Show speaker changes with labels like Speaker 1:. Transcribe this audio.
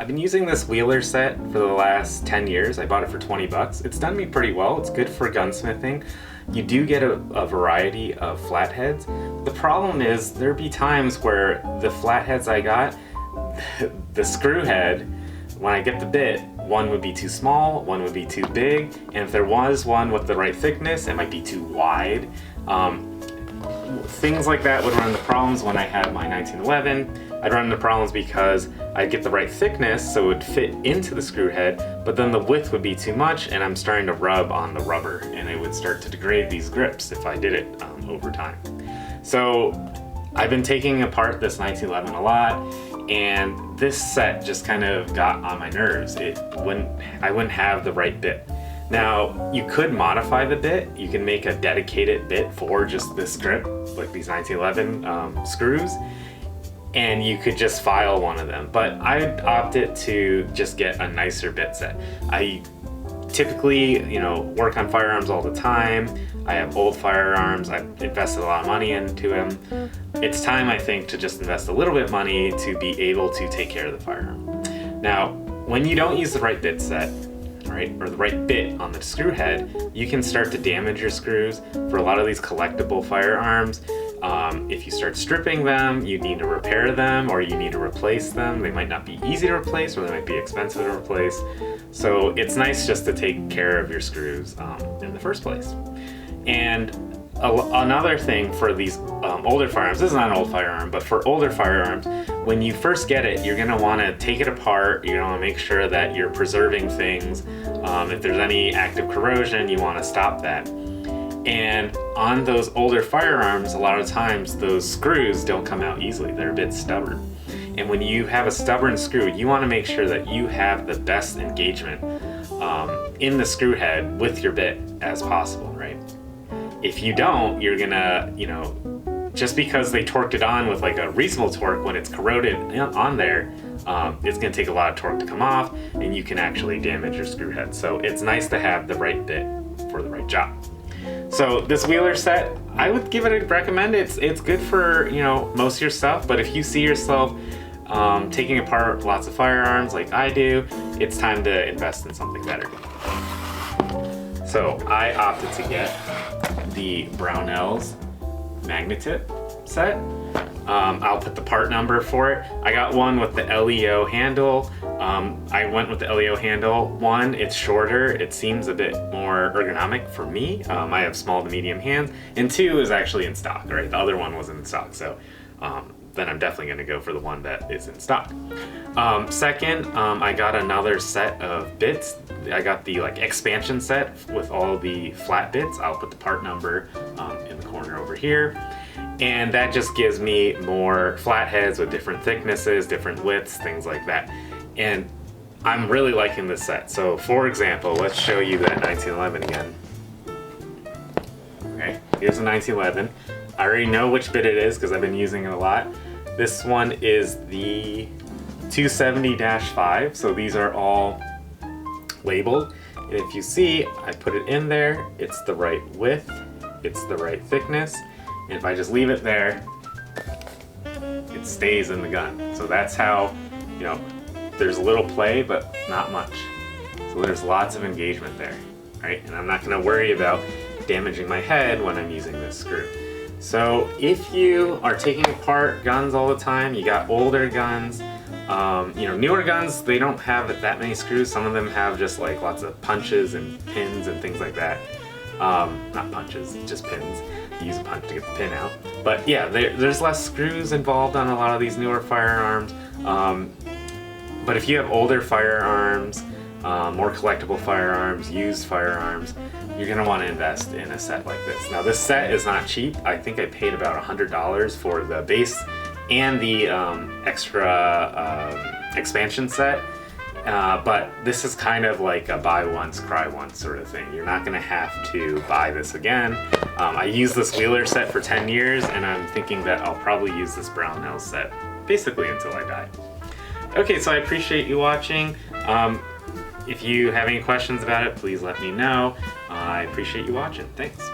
Speaker 1: I've been using this Wheeler set for the last 10 years. I bought it for 20 bucks. It's done me pretty well. It's good for gunsmithing. You do get a variety of flatheads. The problem is there'd be times where the flatheads I got, the screw head, when I get the bit, one would be too small, one would be too big, and if there was one with the right thickness, it might be too wide. Things like that would run into problems when I had my 1911. I'd run into problems because I'd get the right thickness so it would fit into the screw head, but then the width would be too much and I'm starting to rub on the rubber and it would start to degrade these grips if I did it over time. So I've been taking apart this 1911 a lot, and this set just kind of got on my nerves. I wouldn't have the right bit. Now, you could modify the bit. You can make a dedicated bit for just this grip, like these 1911 screws, and you could just file one of them. But I opted to just get a nicer bit set. I typically, work on firearms all the time. I have old firearms. I've invested a lot of money into them. It's time, I think, to just invest a little bit of money to be able to take care of the firearm. Now, when you don't use the right bit set, right, or the right bit on the screw head, you can start to damage your screws. For a lot of these collectible firearms, if you start stripping them, you need to repair them or you need to replace them. They might not be easy to replace or they might be expensive to replace. So it's nice just to take care of your screws in the first place. And another thing for these older firearms, this is not an old firearm, but for older firearms, when you first get it, you're gonna wanna take it apart. You're gonna make sure that you're preserving things. If there's any active corrosion, you wanna stop that. And on those older firearms, a lot of times those screws don't come out easily. They're a bit stubborn. And when you have a stubborn screw, you wanna make sure that you have the best engagement in the screw head with your bit as possible, right? If you don't, you're gonna, just because they torqued it on with like a reasonable torque, when it's corroded on there, it's gonna take a lot of torque to come off and you can actually damage your screw head. So it's nice to have the right bit for the right job. So this Wheeler set, I would recommend it. It's good for, most of your stuff, but if you see yourself taking apart lots of firearms like I do, it's time to invest in something better. So I opted to get the Brownells Magna-Tip set. I'll put the part number for it. I got one with the LEO handle. I went with the LEO handle. One, it's shorter. It seems a bit more ergonomic for me. I have small to medium hands. And two is actually in stock, right? The other one wasn't in stock. So then I'm definitely gonna go for the one that is in stock. Second, I got another set of bits. I got the expansion set with all the flat bits. I'll put the part number in the corner over here. And that just gives me more flat heads with different thicknesses, different widths, things like that. And I'm really liking this set. So for example, let's show you that 1911 again. Okay, here's a 1911. I already know which bit it is because I've been using it a lot. This one is the 270-5, so these are all labeled. And if you see, I put it in there, it's the right width, it's the right thickness, and if I just leave it there, it stays in the gun. So that's how, there's a little play, but not much. So there's lots of engagement there, right? And I'm not gonna worry about damaging my head when I'm using this screw. So if you are taking apart guns all the time, you got older guns, newer guns, they don't have that many screws. Some of them have just lots of punches and pins and things like that. Not punches, just pins. You use a punch to get the pin out. But yeah, there's less screws involved on a lot of these newer firearms. But if you have older firearms, more collectible firearms, used firearms, you're gonna want to invest in a set like this. Now this set is not cheap. I think I paid about $100 for the base and the extra expansion set. But this is kind of like a buy once, cry once sort of thing. You're not gonna have to buy this again. I used this Wheeler set for 10 years and I'm thinking that I'll probably use this Brownells set basically until I die. Okay, so I appreciate you watching. If you have any questions about it, please let me know. I appreciate you watching. Thanks.